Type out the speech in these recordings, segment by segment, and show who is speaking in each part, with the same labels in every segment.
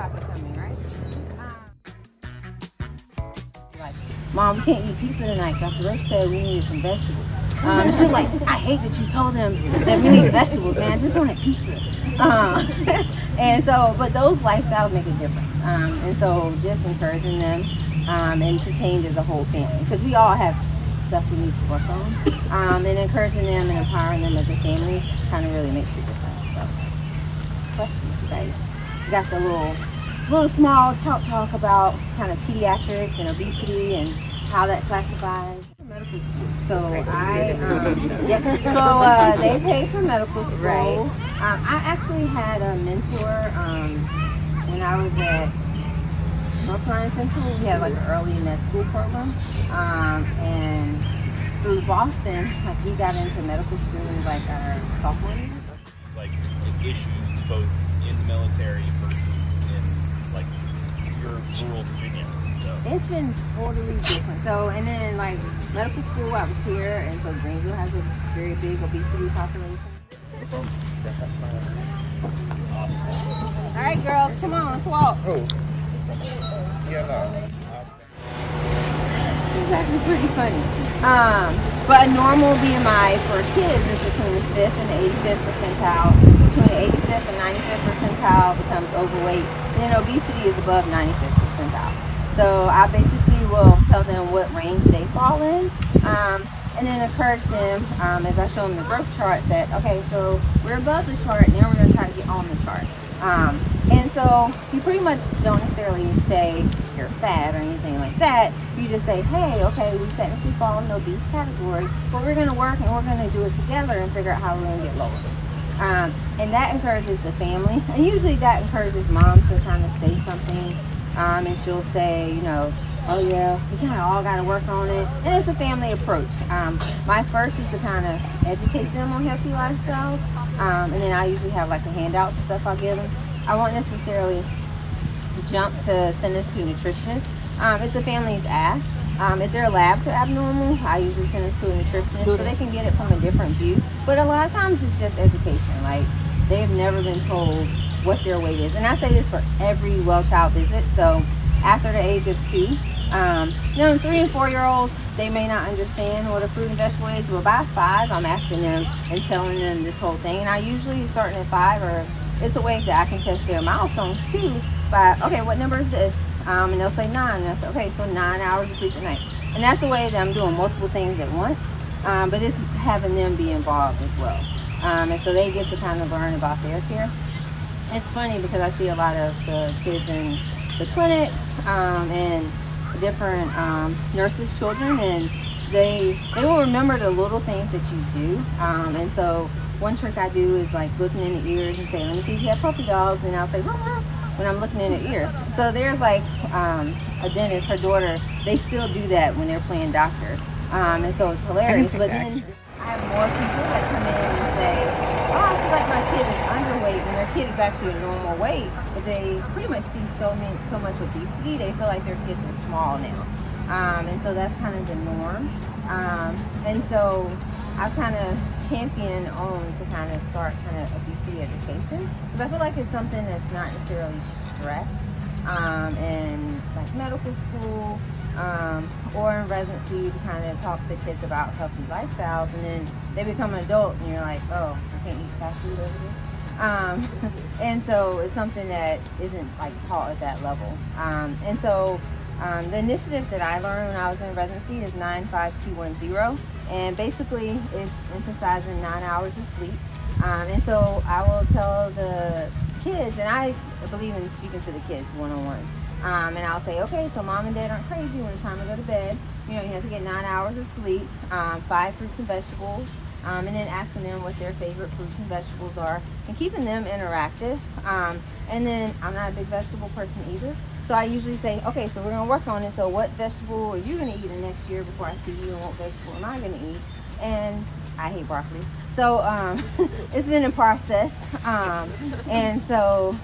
Speaker 1: chocolate coming, right? Like, Mom, we can't eat pizza tonight. Dr. Roach said we needed some vegetables. She was like, I hate that you told them that we need vegetables, man. I just wanted pizza. And so, but those lifestyles make a difference. And so just encouraging them and to change as a whole family. Because we all have stuff we need to work on. And encouraging them and empowering them as a family kind of really makes a difference. So, questions, guys? We got the little small talk about kind of pediatrics and obesity and how that classifies. Medical school. So they pay for medical school. Right. I actually had a mentor when I was at North Carolina Central. We had like an early med school program, and through Boston, like we got into medical school like our sophomore year.
Speaker 2: Like issues both in the military versus in like your rural Virginia. So
Speaker 1: it's been totally different. So and then like medical school, I was here, and so Greenville has a very big obesity population. All right, girls, come on, let's walk.
Speaker 3: Oh, yeah, no.
Speaker 1: It's actually pretty funny. But a normal BMI for kids is between the 5th and the 85th percentile. Between the 85th and 95th percentile becomes overweight. And then obesity is above 95th percentile. So I basically will tell them what range they fall in, and then encourage them, as I show them the growth chart, that, okay, so we're above the chart, now we're going to try to get on the chart. And so you pretty much don't necessarily say you're fat or anything like that. You just say, hey, okay, we technically fall in the obese category, but we're going to work and we're going to do it together and figure out how we're going to get lower. And that encourages the family, and usually that encourages mom to kind of say something. And she'll say, you know, oh yeah, we kind of all got to work on it. And it's a family approach. My first is to kind of educate them on healthy lifestyles. And then I usually have like a handout and stuff I'll give them. I won't necessarily jump to send this to a nutritionist. If the family's asked. If their labs are abnormal, I usually send them to a nutritionist so they can get it from a different view. But a lot of times it's just education. Like, they've never been told what their weight is, and I say this for every well-child visit. So after the age of 2, you know, 3 and 4-year-olds, they may not understand what a fruit and vegetable is, but by 5 I'm asking them and telling them this whole thing. And I usually starting at 5, or it's a way that I can test their milestones too by, okay, what number is this? And they'll say 9, and I say, okay, so 9 hours of sleep at night. And that's the way that I'm doing multiple things at once, but it's having them be involved as well. And so they get to kind of learn about their care. It's funny because I see a lot of the kids in the clinic and different nurses' children, and they will remember the little things that you do. And so one trick I do is like looking in the ears and saying, let me see if you have puppy dogs, and I'll say, when I'm looking in her ear. So there's like a dentist, her daughter, they still do that when they're playing doctor. And so it's hilarious. But then I have more people that come in and say, oh, I feel like my kid is underweight, and their kid is actually a normal weight, but they pretty much see so much obesity, they feel like their kids are small now. And so that's kind of the norm. And so I've kind of championed on to kind of start kind of obesity education, because I feel like it's something that's not necessarily stressed in like medical school or in residency, to kind of talk to kids about healthy lifestyles, and then they become an adult and you're like, oh, I can't eat fast food over here. And so it's something that isn't like taught at that level. And so the initiative that I learned when I was in residency is 95210, and basically it's emphasizing 9 hours of sleep. And so I will tell the kids, and I believe in speaking to the kids one-on-one. And I'll say, okay, so mom and dad aren't crazy when it's time to go to bed. You know, you have to get 9 hours of sleep, 5 fruits and vegetables, and then asking them what their favorite fruits and vegetables are, and keeping them interactive. And then I'm not a big vegetable person either, so I usually say, okay, so we're going to work on it. So what vegetable are you going to eat in the next year before I see you, and what vegetable am I going to eat? And I hate broccoli. So it's been a process. And so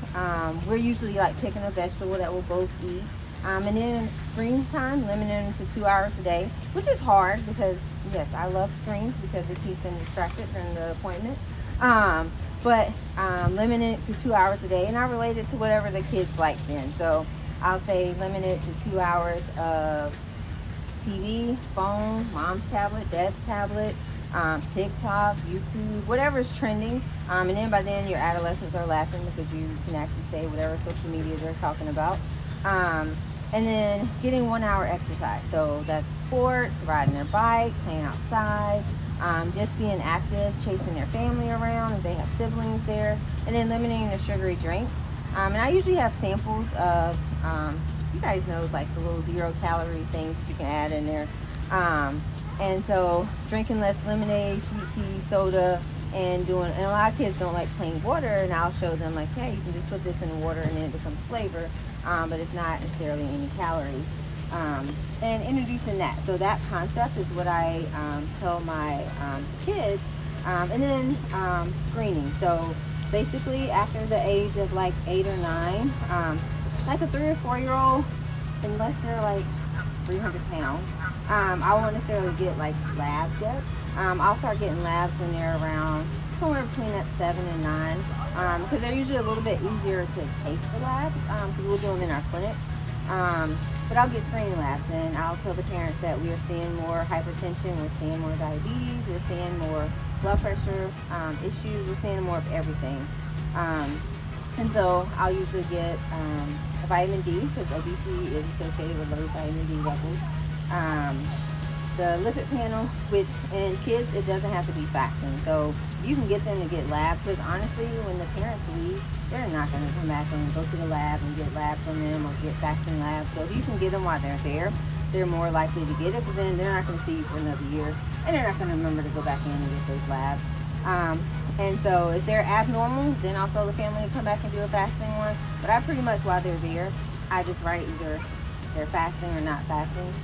Speaker 1: we're usually like picking a vegetable that we'll both eat. And then screen time, limiting them to 2 hours a day, which is hard because, yes, I love screens because it keeps them distracted during the appointment. But limiting it to 2 hours a day, and I relate it to whatever the kids like then. So I'll say limit it to 2 hours of TV, phone, mom's tablet, dad's tablet, TikTok, YouTube, whatever's trending. And then by then your adolescents are laughing because you can actually say whatever social media they're talking about. And then getting 1 hour exercise. So that's sports, riding their bike, playing outside, just being active, chasing their family around if they have siblings there, and then limiting the sugary drinks. And I usually have samples of, you guys know, like the little 0-calorie things that you can add in there. And so drinking less lemonade, sweet tea, soda, and a lot of kids don't like plain water, and I'll show them like, hey, you can just put this in the water and then it becomes flavor, but it's not necessarily any calories. And introducing that. So that concept is what I tell my kids. And then screening. So basically after the age of like 8 or 9, like a 3 or 4-year-old, unless they're like 300 pounds, I won't necessarily get like labs yet. I'll start getting labs when they're around somewhere between that 7 and 9, because they're usually a little bit easier to take the labs, because we'll do them in our clinic. But I'll get screening labs, and I'll tell the parents that we are seeing more hypertension, we're seeing more diabetes, we're seeing more blood pressure issues, we're seeing more of everything. And so I'll usually get vitamin D, because obesity is associated with low vitamin D levels. The lipid panel, which in kids, it doesn't have to be fasting. So you can get them to get labs, because honestly, when the parents leave, they're not going to come back and go to the lab and get labs from them or get fasting labs. So if you can get them while they're there, they're more likely to get it, because then they're not going to see you for another year, and they're not going to remember to go back in and get those labs. And so if they're abnormal, then I'll tell the family to come back and do a fasting one. But I pretty much, while they're there, I just write either they're fasting or not fasting.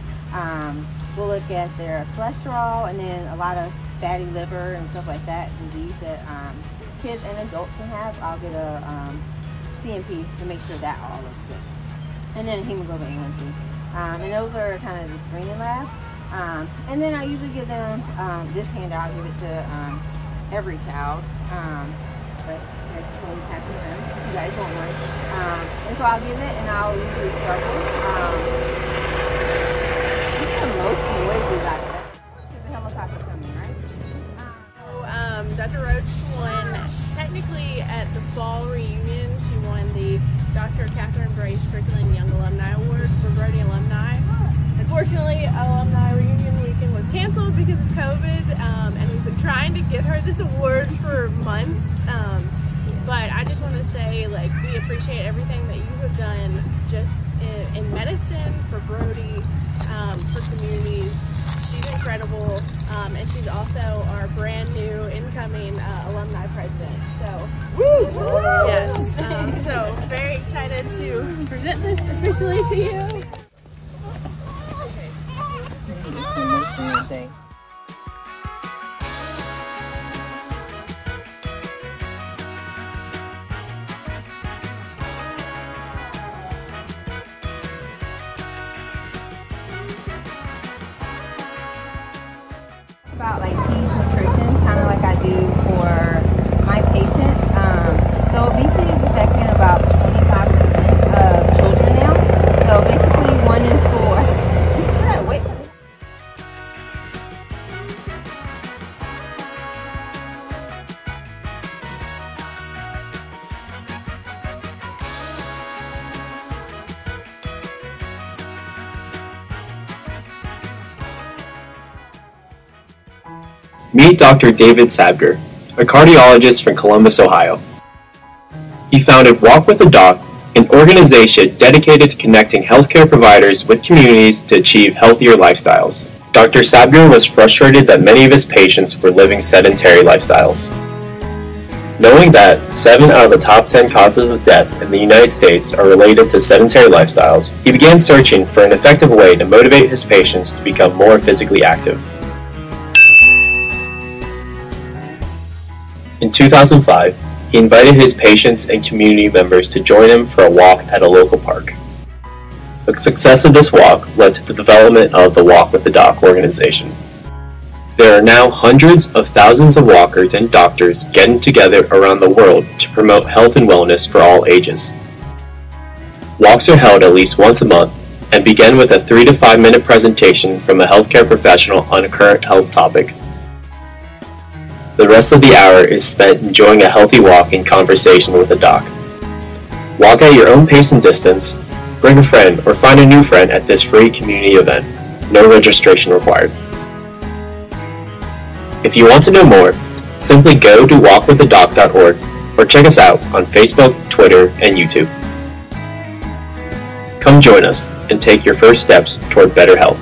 Speaker 1: We'll look at their cholesterol, and then a lot of fatty liver and stuff like that, disease that kids and adults can have. I'll get a CMP to make sure that all looks good. And then hemoglobin A1C. And those are kind of the screening labs. And then I usually give them this handout. I'll give it to every child. But there's totally passing around if you guys want one. And so I'll give it, and I'll usually struggle. The most noisy out there. The helicopter coming, right?
Speaker 4: Dr. Roach won, technically at the fall reunion, she won the Dr. Catherine Bray Strickland Young Alumni Award for Brody alumni. Unfortunately, alumni reunion weekend was canceled because of COVID, and we've been trying to get her this award for months. But I just want to say, like, we appreciate everything that you have done just in medicine, for Brody, for communities. She's incredible, and she's also our brand new incoming alumni president. So, yes, so very excited to present this officially to you.
Speaker 1: Okay. About like peds nutrition, kind of like I do for my patients. So obesity is affecting about 25% of children now. So basically 1 in 4. Should I wait for this?
Speaker 5: Meet Dr. David Sabger, a cardiologist from Columbus, Ohio. He founded Walk with a Doc, an organization dedicated to connecting healthcare providers with communities to achieve healthier lifestyles. Dr. Sabger was frustrated that many of his patients were living sedentary lifestyles. Knowing that 7 out of the top 10 causes of death in the United States are related to sedentary lifestyles, he began searching for an effective way to motivate his patients to become more physically active. In 2005, he invited his patients and community members to join him for a walk at a local park. The success of this walk led to the development of the Walk with the Doc organization. There are now hundreds of thousands of walkers and doctors getting together around the world to promote health and wellness for all ages. Walks are held at least once a month and begin with a 3 to 5 minute presentation from a healthcare professional on a current health topic. The rest of the hour is spent enjoying a healthy walk and conversation with a doc. Walk at your own pace and distance, bring a friend or find a new friend at this free community event. No registration required. If you want to know more, simply go to walkwithadoc.org or check us out on Facebook, Twitter, and YouTube. Come join us and take your first steps toward better health.